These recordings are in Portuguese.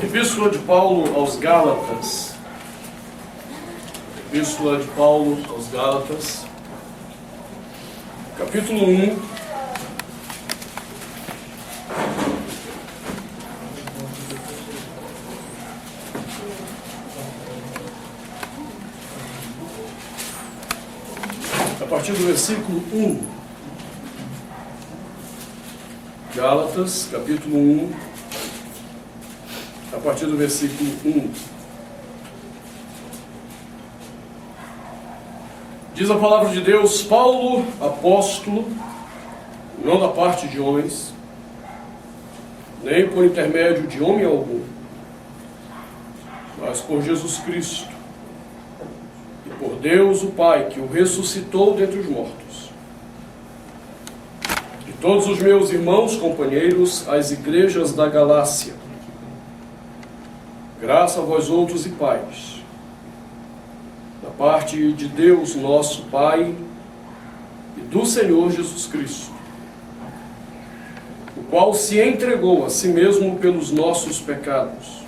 Epístola de Paulo aos Gálatas. Epístola de Paulo aos Gálatas, capítulo 1. A partir do versículo 1. Gálatas, capítulo 1. A partir do versículo 1. Diz a palavra de Deus: Paulo, apóstolo, não da parte de homens, nem por intermédio de homem algum, mas por Jesus Cristo e por Deus o Pai, que o ressuscitou dentre os mortos. E todos os meus irmãos, companheiros, às igrejas da Galácia, graça a vós outros e paz, da parte de Deus nosso Pai e do Senhor Jesus Cristo, o qual se entregou a si mesmo pelos nossos pecados,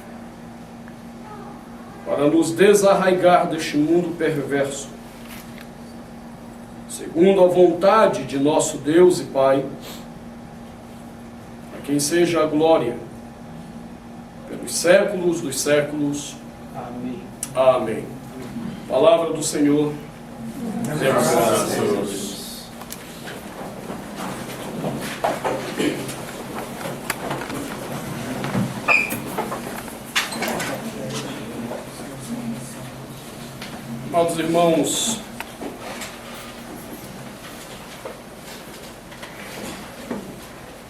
para nos desarraigar deste mundo perverso, segundo a vontade de nosso Deus e Pai, a quem seja a glória pelos séculos dos séculos. Amém. Amém. Palavra do Senhor. Demos graças a Deus. Amados irmãos,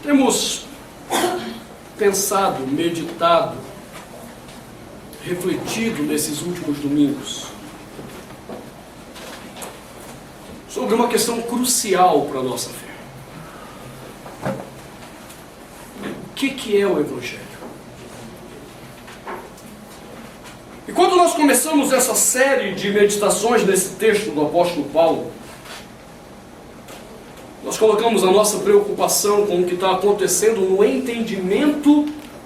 temos pensado, meditado, refletido nesses últimos domingos sobre uma questão crucial para a nossa fé. O que é o Evangelho? E quando nós começamos essa série de meditações nesse texto do apóstolo Paulo, nós colocamos a nossa preocupação com o que está acontecendo no entendimento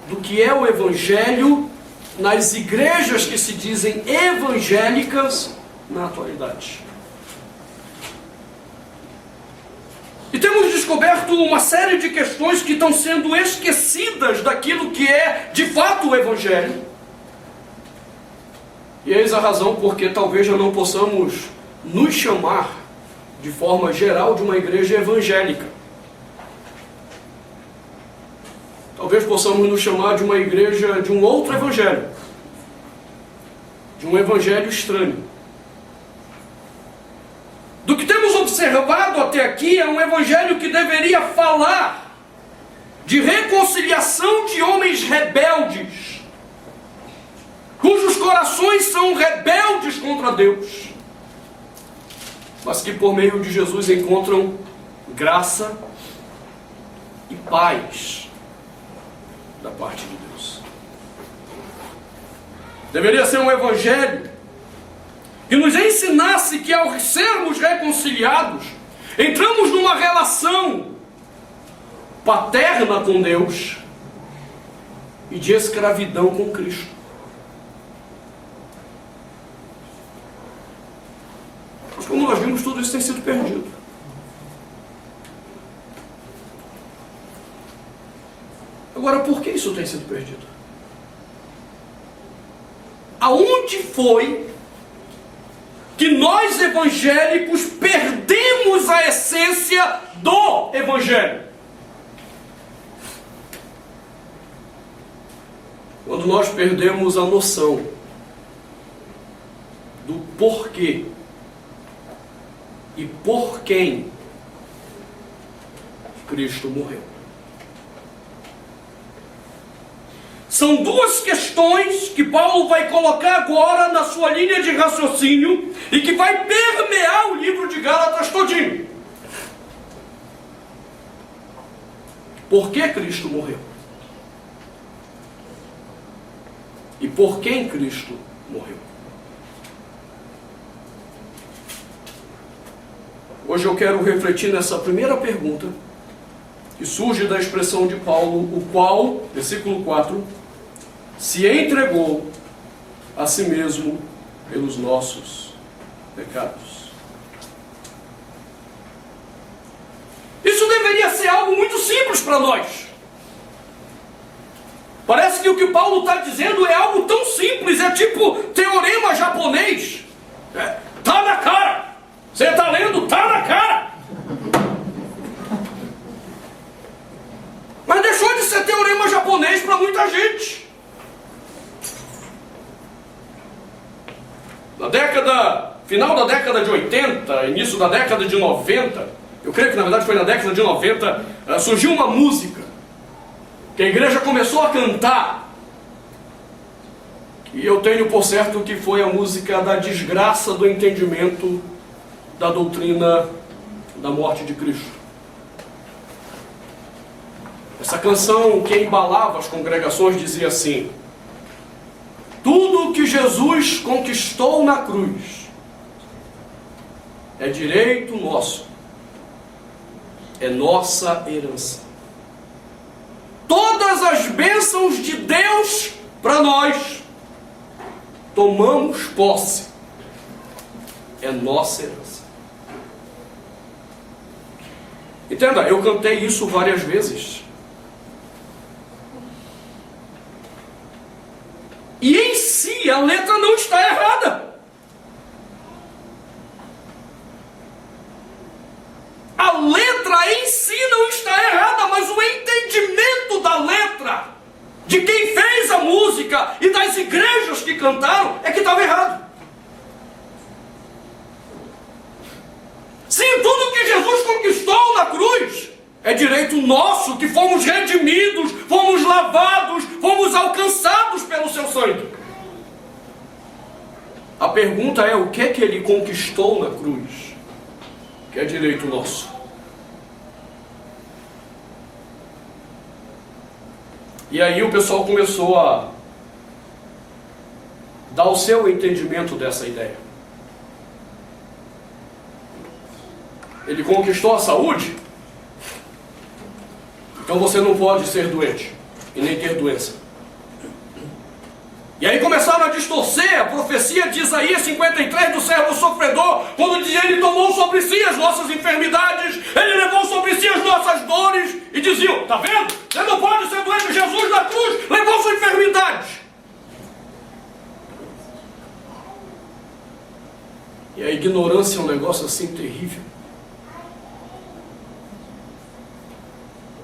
do que é o Evangelho nas igrejas que se dizem evangélicas na atualidade. E temos descoberto uma série de questões que estão sendo esquecidas daquilo que é de fato o Evangelho. E eis a razão porque talvez já não possamos nos chamar de forma geral de uma igreja evangélica. Talvez possamos nos chamar de uma igreja de um outro evangelho, de um evangelho estranho. Do que temos observado até aqui é um evangelho que deveria falar de reconciliação de homens rebeldes, cujos corações são rebeldes contra Deus, mas que por meio de Jesus encontram graça e paz da parte de Deus. Deveria ser um evangelho que nos ensinasse que ao sermos reconciliados, entramos numa relação paterna com Deus e de escravidão com Cristo. Mas como nós vimos, tudo isso tem sido perdido. Agora, por que isso tem sido perdido? Aonde foi que nós evangélicos perdemos a essência do Evangelho? Quando nós perdemos a noção do porquê e por quem Cristo morreu. São duas questões que Paulo vai colocar agora na sua linha de raciocínio e que vai permear o livro de Gálatas todinho. Por que Cristo morreu? E por quem Cristo morreu? Hoje eu quero refletir nessa primeira pergunta, que surge da expressão de Paulo, o qual, versículo 4, se entregou a si mesmo pelos nossos pecados. Isso deveria ser algo muito simples para nós. Parece que o que Paulo está dizendo é algo tão simples, é tipo teorema japonês. Tá na cara. Você está lendo, tá na cara. Mas deixou de ser teorema japonês para muita gente. Final da década de 80, início da década de 90, eu creio que na verdade foi na década de 90, surgiu uma música que a igreja começou a cantar, e eu tenho por certo que foi a música da desgraça do entendimento da doutrina da morte de Cristo. Essa canção que embalava as congregações dizia assim: tudo que Jesus conquistou na cruz é direito nosso, é nossa herança. Todas as bênçãos de Deus para nós, tomamos posse, é nossa herança. Entenda, eu cantei isso várias vezes. E em si a letra não está errada. A letra em si não está errada, mas o entendimento da letra, de quem fez a música e das igrejas que cantaram, é que estava errado. Sim, tudo que Jesus conquistou na cruz é direito nosso, que fomos redimidos, fomos lavados, fomos alcançados pelo seu sangue. A pergunta é: o que é que ele conquistou na cruz, que é direito nosso? E aí o pessoal começou a dar o seu entendimento dessa ideia. Ele conquistou a saúde? Então você não pode ser doente e nem ter doença. E aí começaram a distorcer a profecia de Isaías 53 do servo sofredor, quando dizia: ele tomou sobre si as nossas enfermidades, ele levou sobre si as nossas dores, e diziam: tá vendo? Você não pode ser doente, Jesus na cruz levou sua enfermidade. E a ignorância é um negócio assim terrível.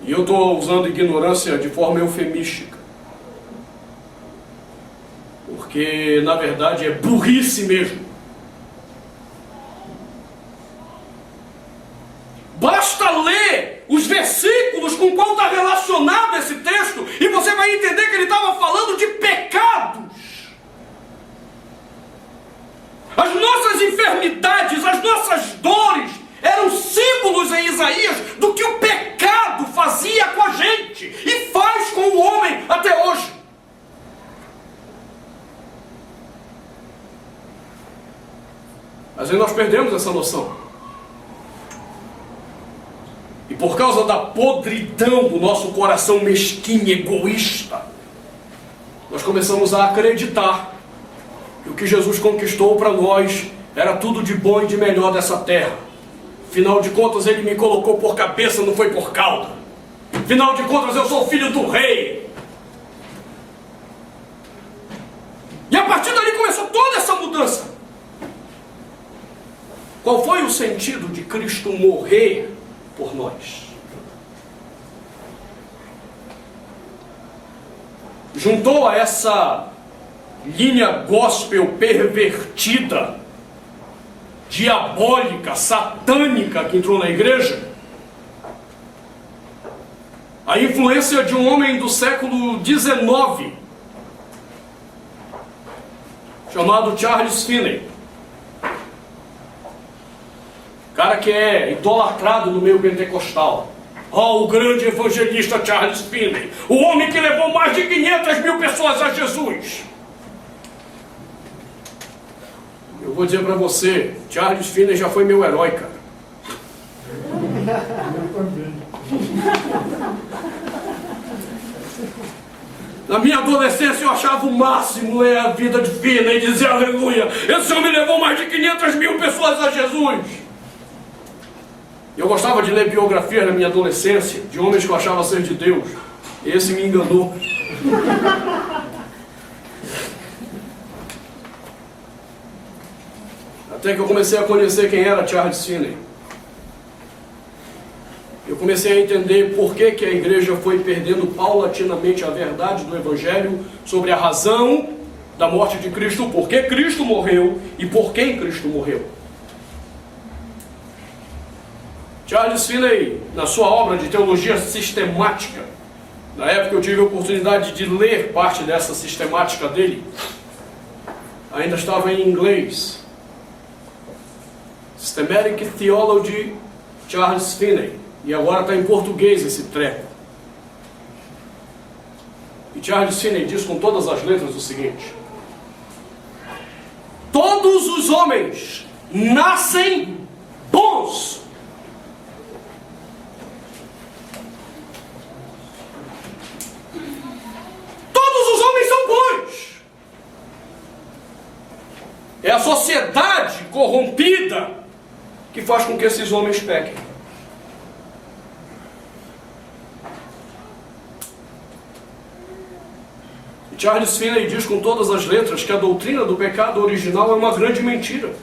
E eu estou usando ignorância de forma eufemística, porque na verdade é burrice mesmo. Basta ler os versículos com qual está relacionado esse texto e você vai entender que ele estava falando de pecados. As nossas enfermidades, as nossas dores eram símbolos em Isaías do que o pecado fazia com a gente e faz com o homem até hoje. Mas aí nós perdemos essa noção. E por causa da podridão do nosso coração mesquinho, egoísta, nós começamos a acreditar que o que Jesus conquistou para nós era tudo de bom e de melhor dessa terra. Afinal de contas, ele me colocou por cabeça, não foi por cauda. Afinal de contas, eu sou filho do rei. E a partir dali começou toda essa mudança. Qual foi o sentido de Cristo morrer por nós? Juntou a essa linha gospel pervertida, diabólica, satânica que entrou na igreja, a influência de um homem do século XIX chamado Charles Finney, cara que é idolatrado no meio pentecostal. O grande evangelista Charles Finney, o homem que levou mais de 500 mil pessoas a Jesus. Eu vou dizer para você, Charles Finney já foi meu herói, cara. Na minha adolescência eu achava o máximo ler a vida de Finney e dizer aleluia. Esse homem levou mais de 500.000 pessoas a Jesus. Eu gostava de ler biografias na minha adolescência de homens que eu achava ser de Deus. Esse me enganou. Até que eu comecei a conhecer quem era Charles Finney. Eu comecei a entender por que a igreja foi perdendo paulatinamente a verdade do Evangelho sobre a razão da morte de Cristo, por que Cristo morreu e por quem Cristo morreu. Charles Finney, na sua obra de teologia sistemática, na época eu tive a oportunidade de ler parte dessa sistemática dele, ainda estava em inglês. Systematic Theology, Charles Finney. E agora está em português esse treco. E Charles Finney diz com todas as letras o seguinte: todos os homens nascem bons. Todos os homens são bons. É a sociedade corrompida que faz com que esses homens pequem. Charles Finney diz com todas as letras que a doutrina do pecado original é uma grande mentira.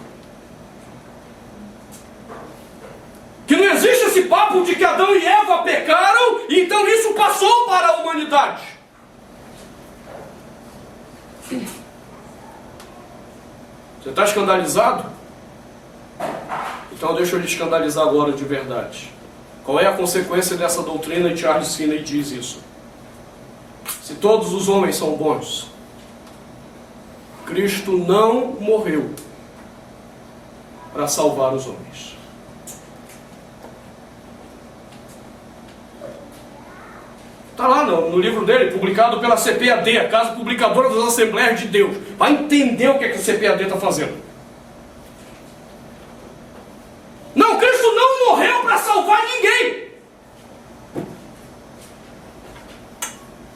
Que não existe esse papo de que Adão e Eva pecaram e então isso passou para a humanidade. Você está escandalizado? Então deixa eu lhe escandalizar agora de verdade. Qual é a consequência dessa doutrina? E Charles Finney diz isso. Se todos os homens são bons, Cristo não morreu para salvar os homens. Está lá no livro dele, publicado pela CPAD, a Casa Publicadora das Assembleias de Deus. Vai entender o que a CPAD está fazendo. Não, Cristo não morreu para salvar ninguém.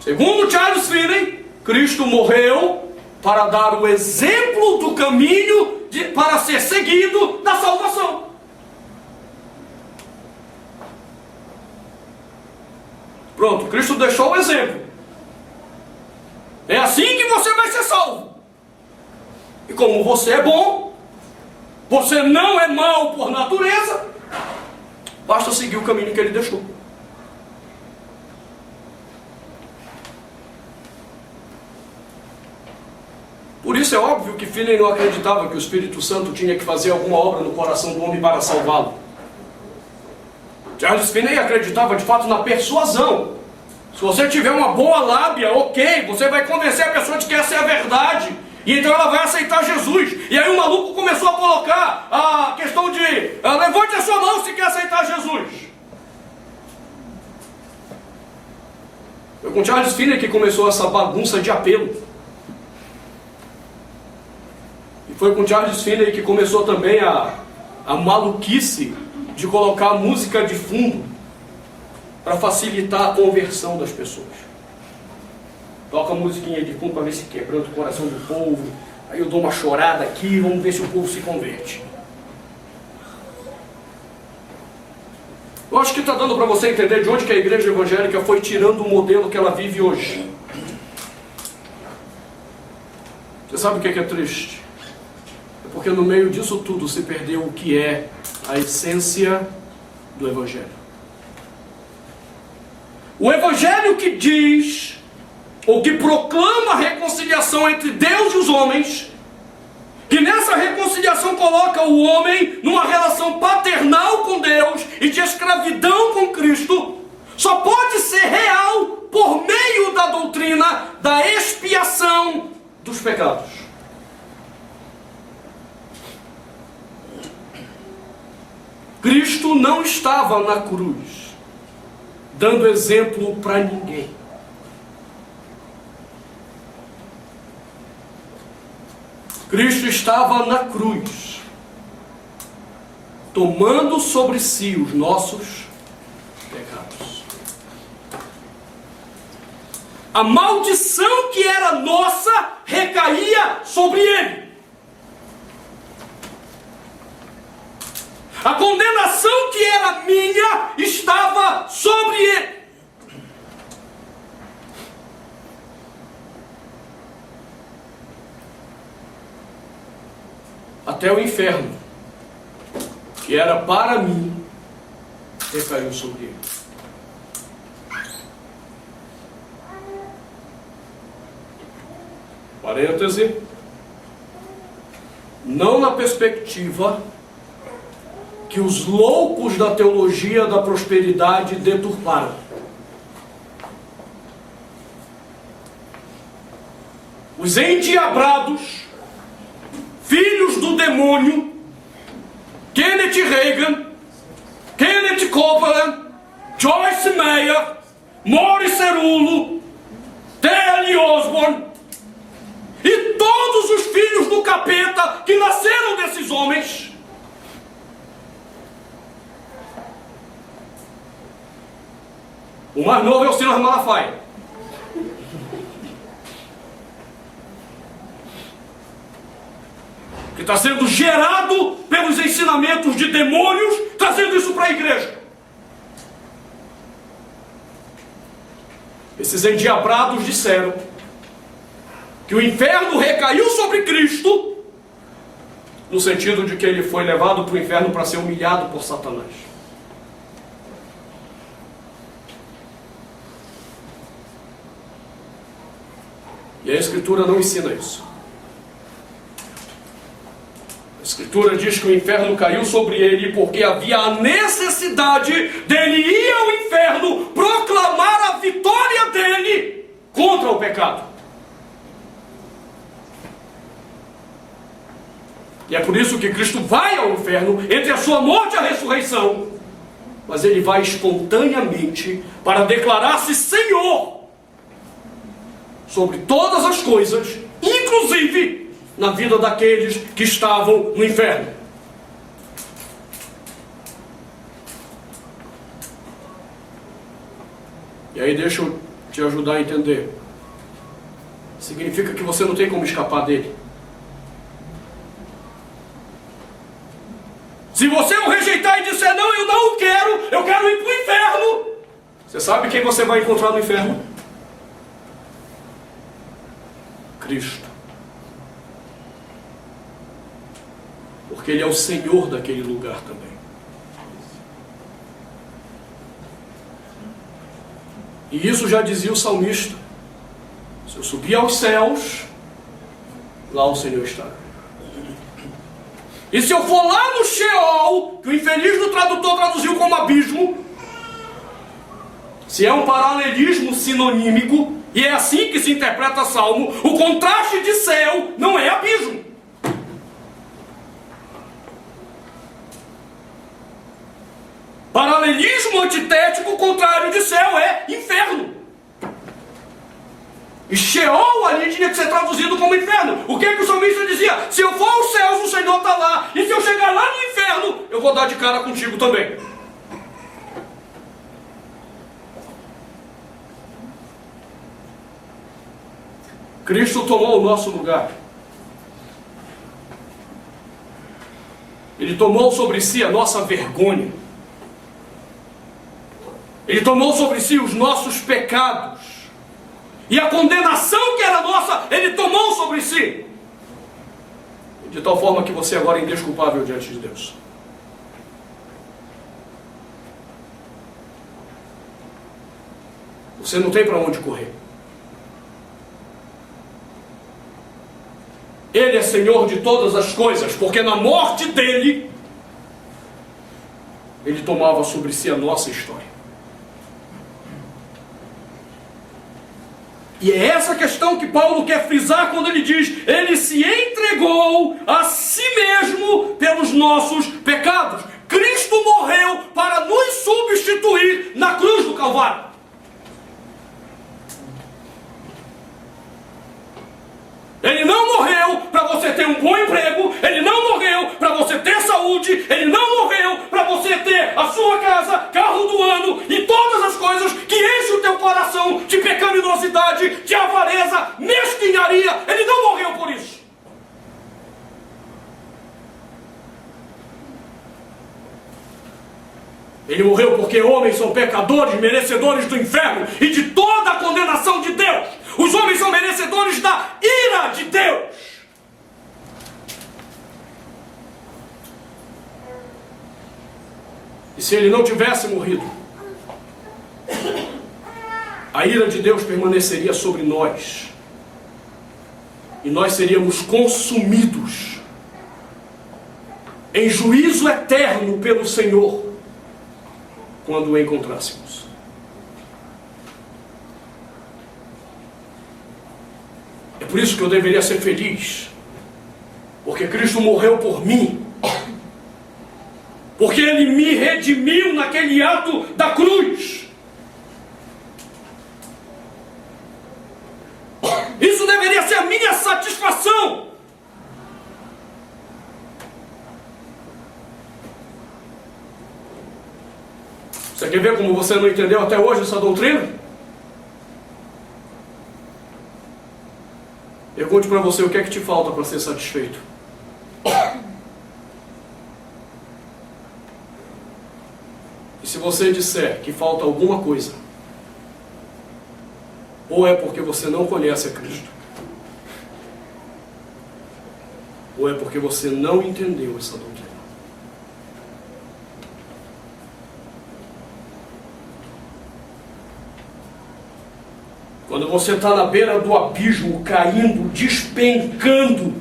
Segundo Charles Finney, Cristo morreu para dar o exemplo do caminho para ser seguido da salvação. Pronto, Cristo deixou o exemplo. É assim que você vai ser salvo. E como você é bom, você não é mau por natureza, basta seguir o caminho que ele deixou. Por isso é óbvio que Finney não acreditava que o Espírito Santo tinha que fazer alguma obra no coração do homem para salvá-lo. Charles Finney acreditava de fato na persuasão. Se você tiver uma boa lábia, ok, você vai convencer a pessoa de que essa é a verdade. E então ela vai aceitar Jesus. E aí o maluco começou a colocar a questão de levante a sua mão se quer aceitar Jesus. Foi com Charles Finney que começou essa bagunça de apelo. Foi com Charles Finney que começou também a maluquice de colocar música de fundo para facilitar a conversão das pessoas. Toca a musiquinha de fundo para ver se quebrando o coração do povo. Aí eu dou uma chorada aqui, vamos ver se o povo se converte. Eu acho que está dando para você entender de onde que a igreja evangélica foi tirando o modelo que ela vive hoje. Você sabe o que é triste? Porque no meio disso tudo se perdeu o que é a essência do Evangelho. O Evangelho que diz, ou que proclama a reconciliação entre Deus e os homens, que nessa reconciliação coloca o homem numa relação paternal com Deus e de escravidão com Cristo, só pode ser real por meio da doutrina da expiação dos pecados. Cristo não estava na cruz dando exemplo para ninguém. Cristo estava na cruz, tomando sobre si os nossos pecados. a maldição que era nossa recaía sobre ele. A condenação que era minha estava sobre ele. Até o inferno, que era para mim, recaiu sobre ele. Parêntese, não na perspectiva que os loucos da teologia da prosperidade deturparam. Os endiabrados, filhos do demônio, Kenneth Reagan, Kenneth Copeland, Joyce Meyer, Morris Cerullo, T.L. Osborne e todos os filhos do capeta que nasceram desses homens, o mais novo é o Silas Malafaia, que está sendo gerado pelos ensinamentos de demônios, trazendo isso para a igreja. Esses endiabrados disseram que o inferno recaiu sobre Cristo, no sentido de que ele foi levado para o inferno para ser humilhado por Satanás. E a Escritura não ensina isso. A Escritura diz que o inferno caiu sobre ele porque havia a necessidade dele ir ao inferno proclamar a vitória dele contra o pecado. E é por isso que Cristo vai ao inferno entre a sua morte e a ressurreição, mas ele vai espontaneamente para declarar-se Senhor sobre todas as coisas, inclusive na vida daqueles que estavam no inferno. E aí deixa eu te ajudar a entender. Significa que você não tem como escapar dele. Se você o rejeitar e disser, não, eu não quero, eu quero ir para o inferno, você sabe quem você vai encontrar no inferno? Cristo. Porque ele é o Senhor daquele lugar também. E isso já dizia o salmista: se eu subir aos céus, lá o Senhor está. E se eu for lá no Sheol, que o infeliz do tradutor traduziu como abismo, se é um paralelismo sinonímico, e é assim que se interpreta Salmo, o contraste de céu não é abismo. Paralelismo antitético, o contrário de céu é inferno. E Sheol ali tinha que ser traduzido como inferno. O que é que o salmista dizia? Se eu for aos céus, o Senhor está lá. E se eu chegar lá no inferno, eu vou dar de cara contigo também. Cristo tomou o nosso lugar. Ele tomou sobre si a nossa vergonha. Ele tomou sobre si os nossos pecados. E a condenação que era nossa, ele tomou sobre si. De tal forma que você agora é indesculpável diante de Deus. Você não tem para onde correr. Ele é Senhor de todas as coisas, porque na morte dele, ele tomava sobre si a nossa história. E é essa questão que Paulo quer frisar quando ele diz: ele se entregou a si mesmo pelos nossos pecados. Cristo morreu para nos substituir na cruz do Calvário. Ele não morreu para você ter um bom emprego, ele não morreu para você ter saúde, ele não morreu para você ter a sua casa, carro do ano e todas as coisas que enchem o teu coração de pecaminosidade. Ele morreu porque homens são pecadores, merecedores do inferno e de toda a condenação de Deus. Os homens são merecedores da ira de Deus. E se ele não tivesse morrido, a ira de Deus permaneceria sobre nós. E nós seríamos consumidos em juízo eterno pelo Senhor, quando o encontrássemos. É por isso que eu deveria ser feliz, porque Cristo morreu por mim, porque Ele me redimiu naquele ato da cruz. Isso deveria ser a minha satisfação. Você quer ver como você não entendeu até hoje essa doutrina? Pergunte para você o que é que te falta para ser satisfeito. E se você disser que falta alguma coisa, ou é porque você não conhece a Cristo, ou é porque você não entendeu essa doutrina. Quando você está na beira do abismo, caindo, despencando,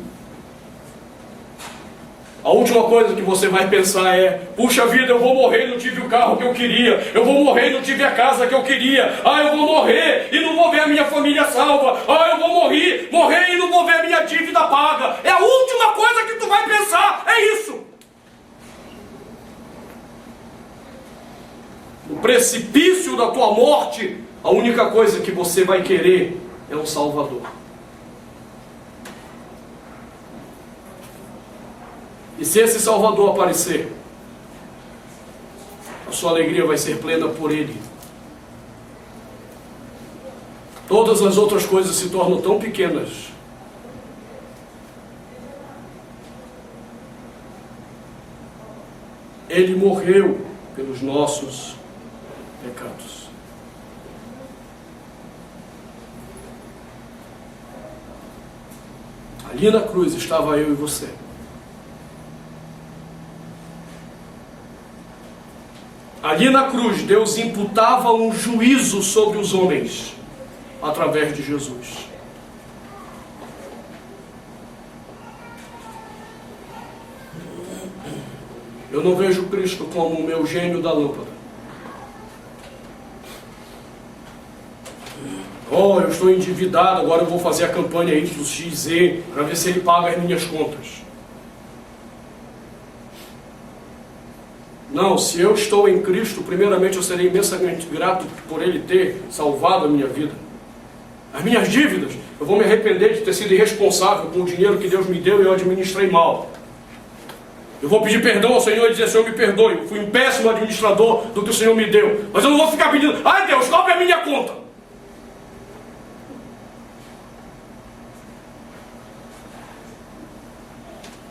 a última coisa que você vai pensar é: puxa vida, eu vou morrer e não tive o carro que eu queria, eu vou morrer e não tive a casa que eu queria, eu vou morrer e não vou ver a minha família salva, eu vou morrer e não vou ver a minha dívida paga. É a última coisa que tu vai pensar, é isso. No precipício da tua morte, a única coisa que você vai querer é um Salvador. E se esse Salvador aparecer, a sua alegria vai ser plena por Ele. Todas as outras coisas se tornam tão pequenas. Ele morreu pelos nossos pecados. Ali na cruz estava eu e você. Ali na cruz, Deus imputava um juízo sobre os homens, através de Jesus. Eu não vejo Cristo como o meu gênio da lâmpada. Eu estou endividado, agora eu vou fazer a campanha YXZ para ver se ele paga as minhas contas. Não, se eu estou em Cristo, primeiramente eu serei imensamente grato por Ele ter salvado a minha vida. As minhas dívidas, eu vou me arrepender de ter sido irresponsável com o dinheiro que Deus me deu e eu administrei mal. Eu vou pedir perdão ao Senhor e dizer: Senhor, me perdoe, eu fui um péssimo administrador do que o Senhor me deu. Mas eu não vou ficar pedindo: ai Deus, cobre a minha conta.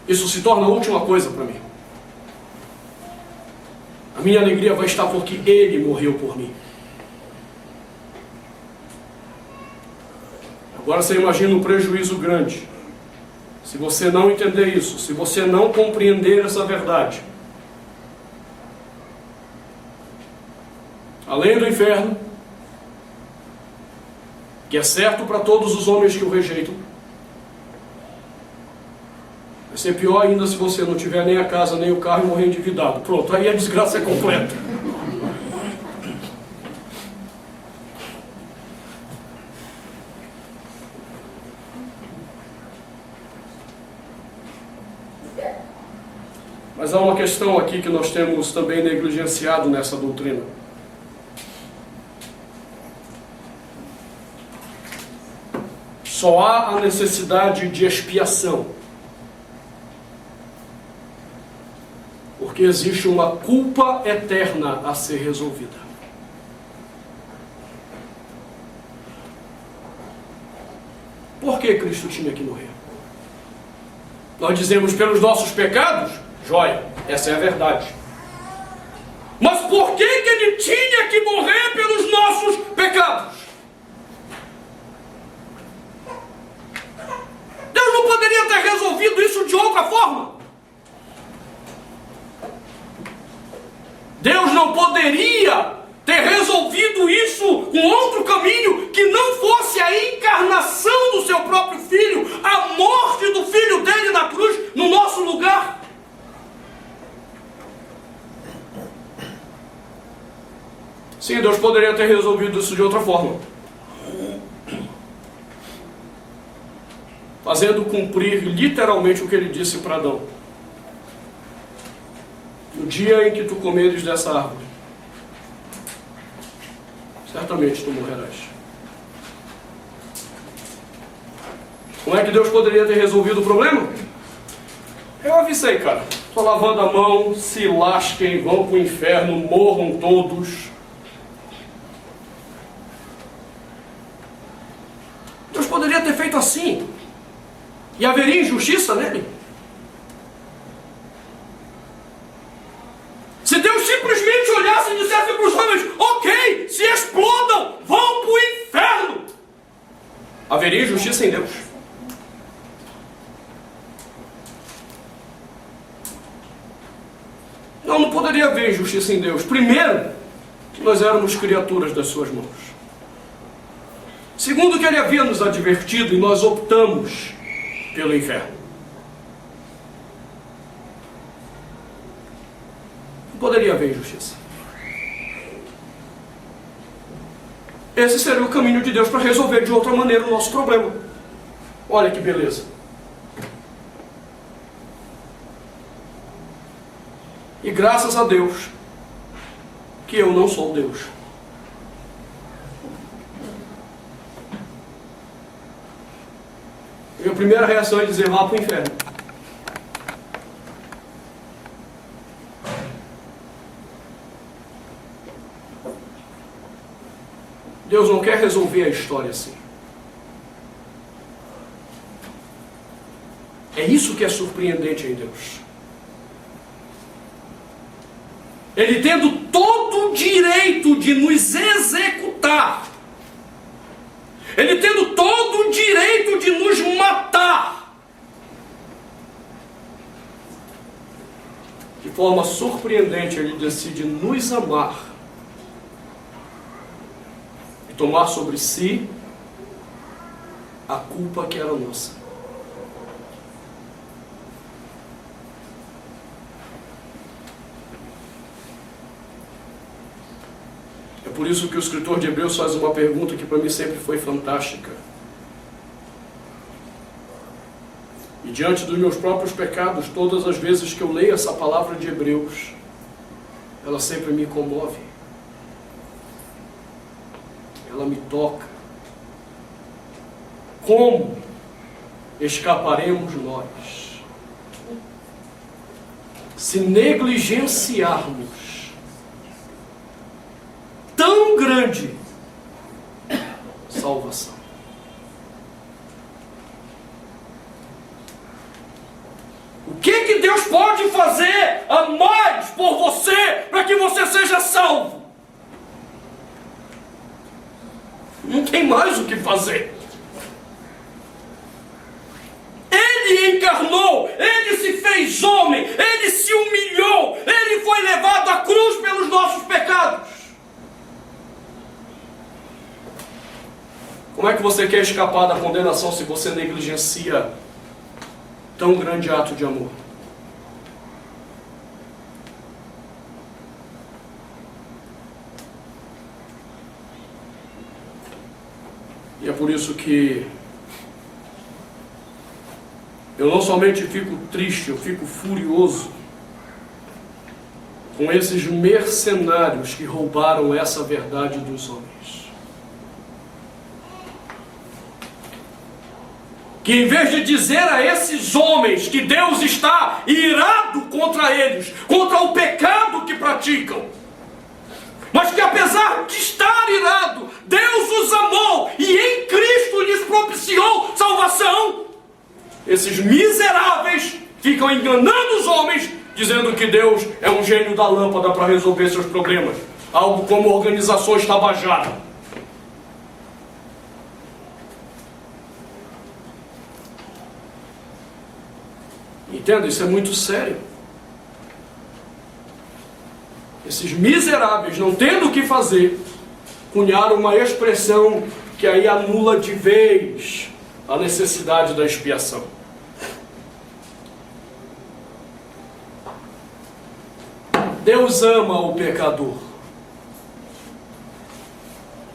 Isso se torna a última coisa para mim. A minha alegria vai estar porque Ele morreu por mim. Agora você imagina um prejuízo grande. Se você não entender isso, se você não compreender essa verdade. Além do inferno, que é certo para todos os homens que o rejeitam, vai ser pior ainda se você não tiver nem a casa, nem o carro e morrer endividado. Pronto, aí a desgraça é completa. Mas há uma questão aqui que nós temos também negligenciado nessa doutrina. Só há a necessidade de expiação, porque existe uma culpa eterna a ser resolvida. Por que Cristo tinha que morrer? Nós dizemos pelos nossos pecados? Joia, essa é a verdade. Mas por que ele tinha que morrer pelos nossos pecados? Deus não poderia ter resolvido isso de outra forma. Deus não poderia ter resolvido isso com outro caminho que não fosse a encarnação do seu próprio Filho, a morte do Filho dele na cruz, no nosso lugar. Sim, Deus poderia ter resolvido isso de outra forma, fazendo cumprir literalmente o que ele disse para Adão: no dia em que tu comeres dessa árvore, certamente tu morrerás. Como é que Deus poderia ter resolvido o problema? Eu avisei, cara. Estou lavando a mão, se lasquem, vão para o inferno, morram todos. Deus poderia ter feito assim. E haveria injustiça nele? Se Deus simplesmente olhasse e dissesse para os homens: ok, se explodam, vão para o inferno, haveria injustiça em Deus? Não poderia haver injustiça em Deus. Primeiro, que nós éramos criaturas das suas mãos. Segundo, que ele havia nos advertido e nós optamos pelo inferno. Não poderia haver injustiça. Esse seria o caminho de Deus para resolver de outra maneira o nosso problema. Olha que beleza. E graças a Deus que eu não sou Deus. Minha primeira reação é dizer: vá para o inferno. Deus não quer resolver a história assim. É isso que é surpreendente em Deus. Ele tendo todo o direito de nos executar, ele tendo todo o direito de nos matar, de forma surpreendente ele decide nos amar e tomar sobre si a culpa que era nossa. É por isso que o escritor de Hebreus faz uma pergunta que para mim sempre foi fantástica. E diante dos meus próprios pecados, todas as vezes que eu leio essa palavra de Hebreus, ela sempre me comove. Ela me toca. Como escaparemos nós se negligenciarmos tão grande salvação? O que Deus pode fazer a mais por você para que você seja salvo? Não tem mais o que fazer. Ele encarnou, ele se fez homem, ele se humilhou, ele foi levado à cruz pelos nossos pecados. Como é que você quer escapar da condenação se você negligencia tão grande ato de amor? E é por isso que eu não somente fico triste, eu fico furioso com esses mercenários que roubaram essa verdade dos homens. Que em vez de dizer a esses homens que Deus está irado contra eles, contra o pecado que praticam, mas que apesar de estar irado, Deus os amou e em Cristo lhes propiciou salvação, esses miseráveis ficam enganando os homens dizendo que Deus é um gênio da lâmpada para resolver seus problemas. Algo como organizações Tabajara. Entenda, isso é muito sério. Esses miseráveis, não tendo o que fazer, cunharam uma expressão que aí anula de vez a necessidade da expiação. Deus ama o pecador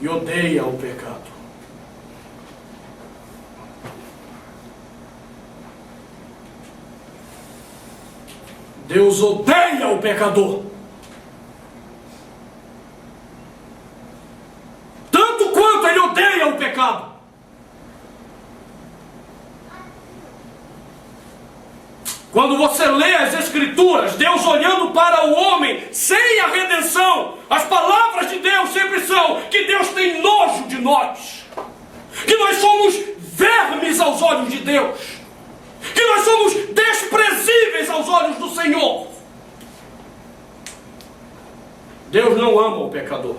e odeia o pecado. Deus odeia o pecador. Tanto quanto Ele odeia o pecado. Quando você lê as Escrituras, Deus olhando para o homem sem a redenção, as palavras de Deus sempre são que Deus tem nojo de nós, que nós somos vermes aos olhos de Deus, que nós somos desprezíveis aos olhos do Senhor. Deus não ama o pecador.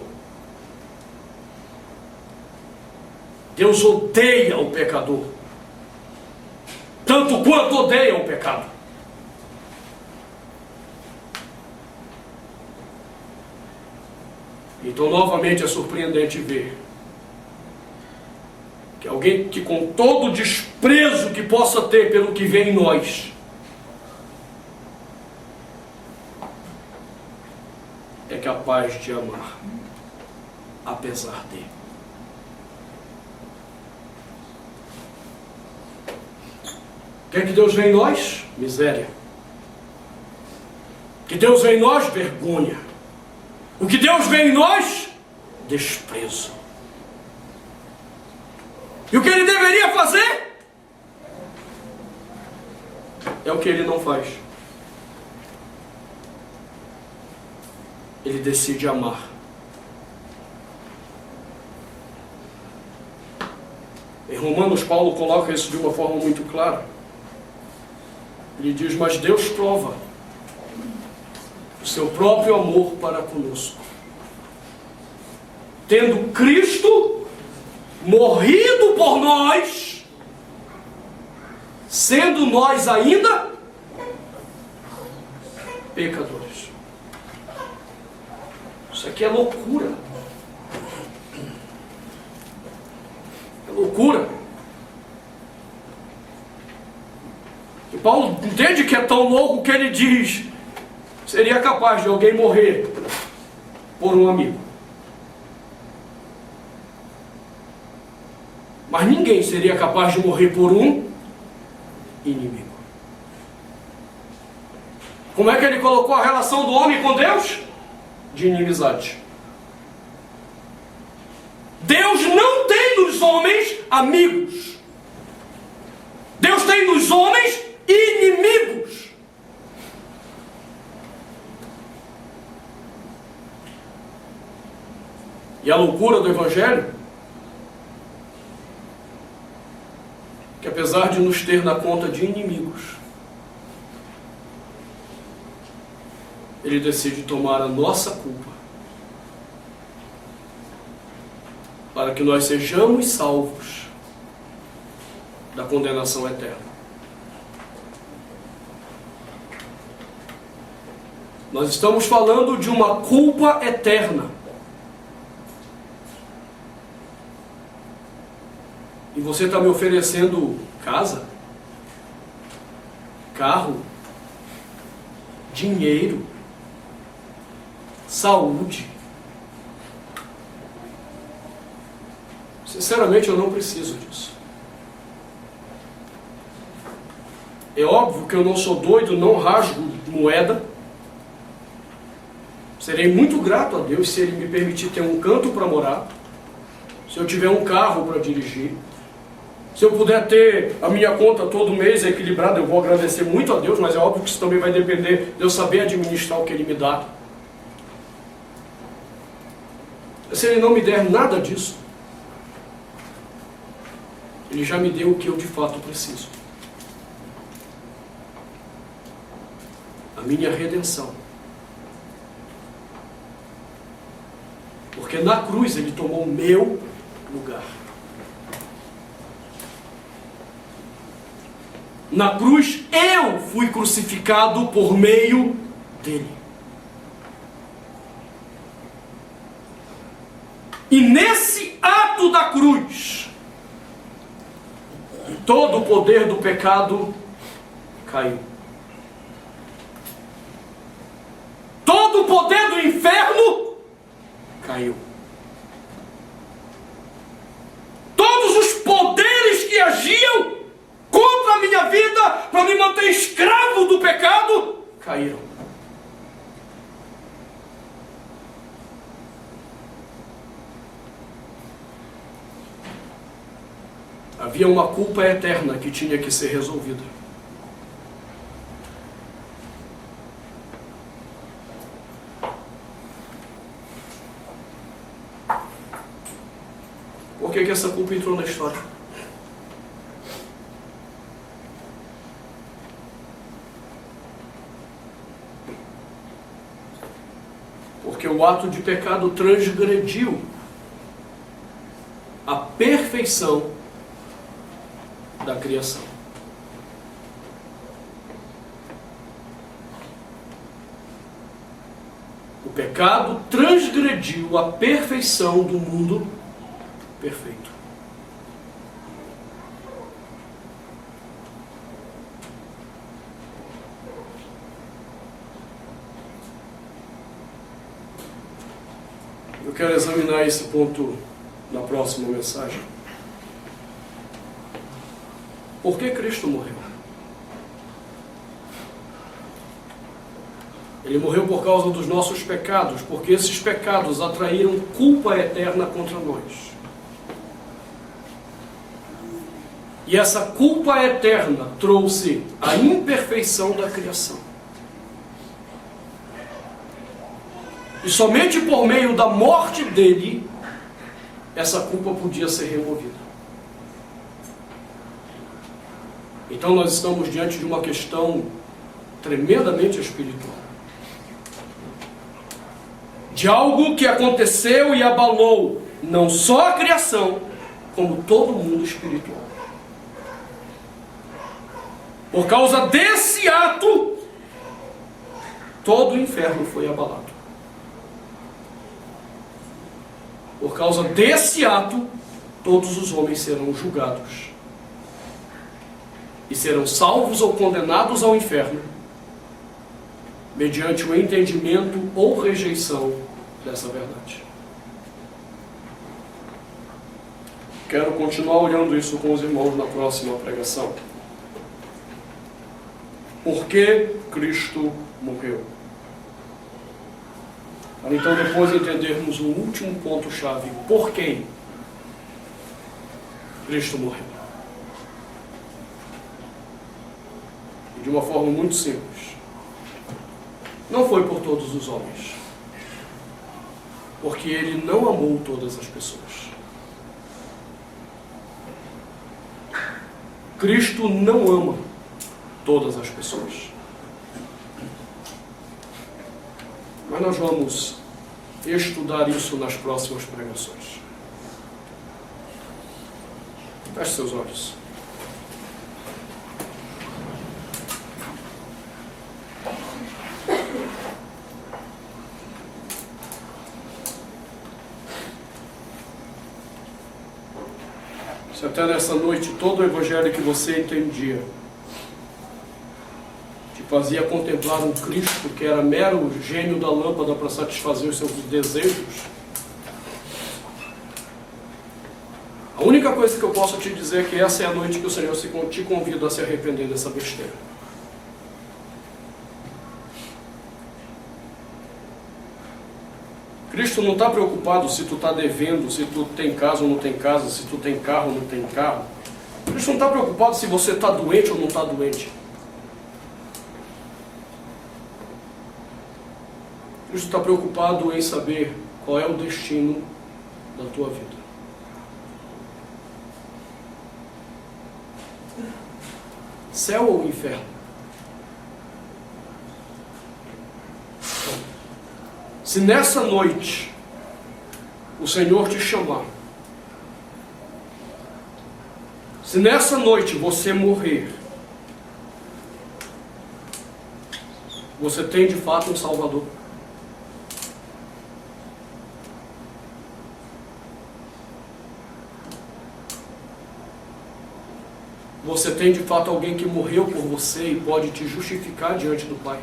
Deus odeia o pecador, tanto quanto odeia o pecado. Então, novamente, é surpreendente ver que alguém que, com todo o desprezo que possa ter pelo que vem em nós, é capaz de amar, apesar dele. O que é que Deus vê em nós? Miséria. O que Deus vê em nós? Vergonha. O que Deus vê em nós? Desprezo. E o que Ele deveria fazer? É o que Ele não faz. Ele decide amar. Em Romanos, Paulo coloca isso de uma forma muito clara. Ele diz, mas Deus prova o seu próprio amor para conosco, tendo Cristo morrido por nós, sendo nós ainda pecadores. Isso aqui é loucura. É loucura. E Paulo entende que é tão louco que ele diz, seria capaz de alguém morrer por um amigo. Mas ninguém seria capaz de morrer por um inimigo. Como é que ele colocou a relação do homem com Deus? De inimizade. Deus não tem nos homens amigos. Deus tem nos homens inimigos. E a loucura do Evangelho, que apesar de nos ter na conta de inimigos, Ele decide tomar a nossa culpa, para que nós sejamos salvos da condenação eterna. Nós estamos falando de uma culpa eterna. E você está me oferecendo casa, carro, dinheiro, saúde. Sinceramente, eu não preciso disso. É óbvio que eu não sou doido, não rasgo moeda. Serei muito grato a Deus se Ele me permitir ter um canto para morar, se eu tiver um carro para dirigir. Se eu puder ter a minha conta todo mês equilibrada, eu vou agradecer muito a Deus, mas é óbvio que isso também vai depender de eu saber administrar o que Ele me dá. Se Ele não me der nada disso, Ele já me deu o que eu de fato preciso. a minha redenção. Porque na cruz Ele tomou o meu lugar. Na cruz eu fui crucificado por meio dele. E nesse ato da cruz, todo o poder do pecado caiu. Todo o poder do inferno caiu. Todos os poderes que agiam contra a minha vida para me manter escravo do pecado caíram. Havia uma culpa eterna que tinha que ser resolvida. Por que essa culpa entrou na história? Porque o ato de pecado transgrediu a perfeição da criação. O pecado transgrediu a perfeição do mundo perfeito. Eu quero examinar esse ponto na próxima mensagem. Por que Cristo morreu? Ele morreu por causa dos nossos pecados, porque esses pecados atraíram culpa eterna contra nós. E essa culpa eterna trouxe a imperfeição da criação. E somente por meio da morte dele, essa culpa podia ser removida. Então nós estamos diante de uma questão tremendamente espiritual. De algo que aconteceu e abalou não só a criação, como todo o mundo espiritual. Por causa desse ato, todo o inferno foi abalado. Por causa desse ato, todos os homens serão julgados. E serão salvos ou condenados ao inferno, mediante o entendimento ou rejeição dessa verdade. Quero continuar olhando isso com os irmãos na próxima pregação. Por que Cristo morreu? Para então depois entendermos o último ponto-chave. Por quem Cristo morreu? E de uma forma muito simples. Não foi por todos os homens. Porque Ele não amou todas as pessoas. Cristo não ama todas as pessoas. Mas nós vamos estudar isso nas próximas pregações. Feche seus olhos. Se até nessa noite todo o evangelho que você entendia te fazia contemplar um Cristo que era mero gênio da lâmpada para satisfazer os seus desejos, a única coisa que eu posso te dizer é que essa é a noite que o Senhor te convida a se arrepender dessa besteira. Cristo não está preocupado se tu está devendo, se tu tem casa ou não tem casa, se tu tem carro ou não tem carro. Cristo não está preocupado se você está doente ou não está doente. Cristo está preocupado em saber qual é o destino da tua vida. Céu ou inferno? Se nessa noite o Senhor te chamar, se nessa noite você morrer, você tem de fato um Salvador? Você tem de fato alguém que morreu por você e pode te justificar diante do Pai?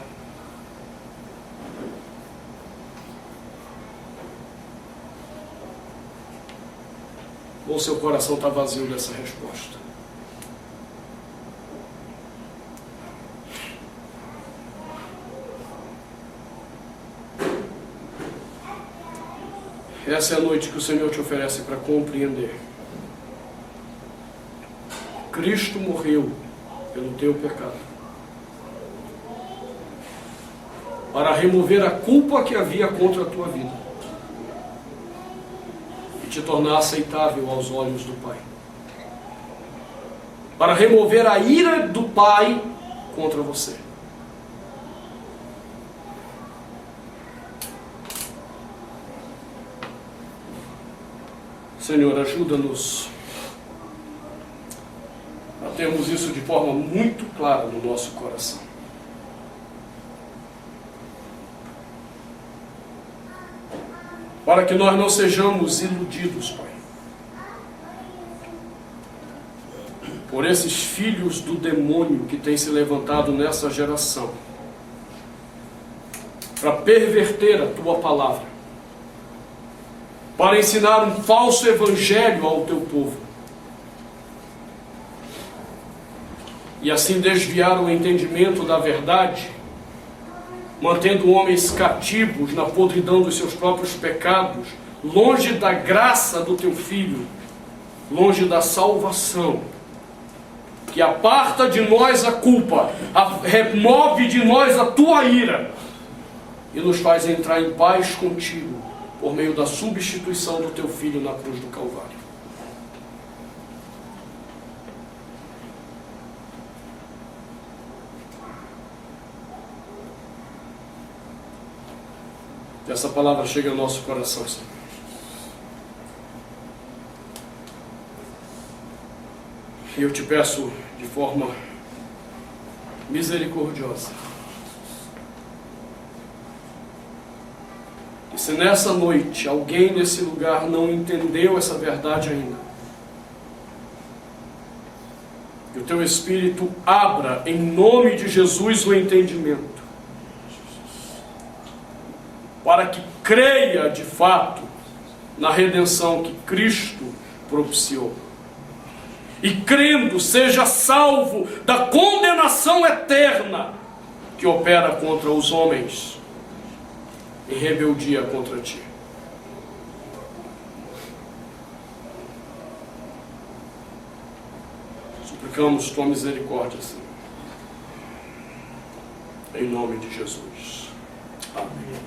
Ou seu coração está vazio dessa resposta? Essa é a noite que o Senhor te oferece para compreender. Cristo morreu pelo teu pecado, para remover a culpa que havia contra a tua vida e te tornar aceitável aos olhos do Pai, para remover a ira do Pai contra você. Senhor, ajuda-nos a termos isso de forma muito clara no nosso coração. Para que nós não sejamos iludidos, Pai, por esses filhos do demônio que têm se levantado nessa geração, para perverter a Tua palavra, para ensinar um falso evangelho ao Teu povo, e assim desviar o entendimento da verdade, mantendo homens cativos na podridão dos seus próprios pecados, longe da graça do Teu Filho, longe da salvação, que aparta de nós a culpa, remove de nós a Tua ira, e nos faz entrar em paz contigo, por meio da substituição do Teu Filho na cruz do Calvário. Essa palavra chega ao nosso coração, Senhor. E eu te peço de forma misericordiosa, que se nessa noite alguém nesse lugar não entendeu essa verdade ainda, que o Teu Espírito abra em nome de Jesus o entendimento, para que creia de fato na redenção que Cristo propiciou. E crendo, seja salvo da condenação eterna que opera contra os homens em rebeldia contra Ti. Suplicamos Tua misericórdia, Senhor. Em nome de Jesus. Amém.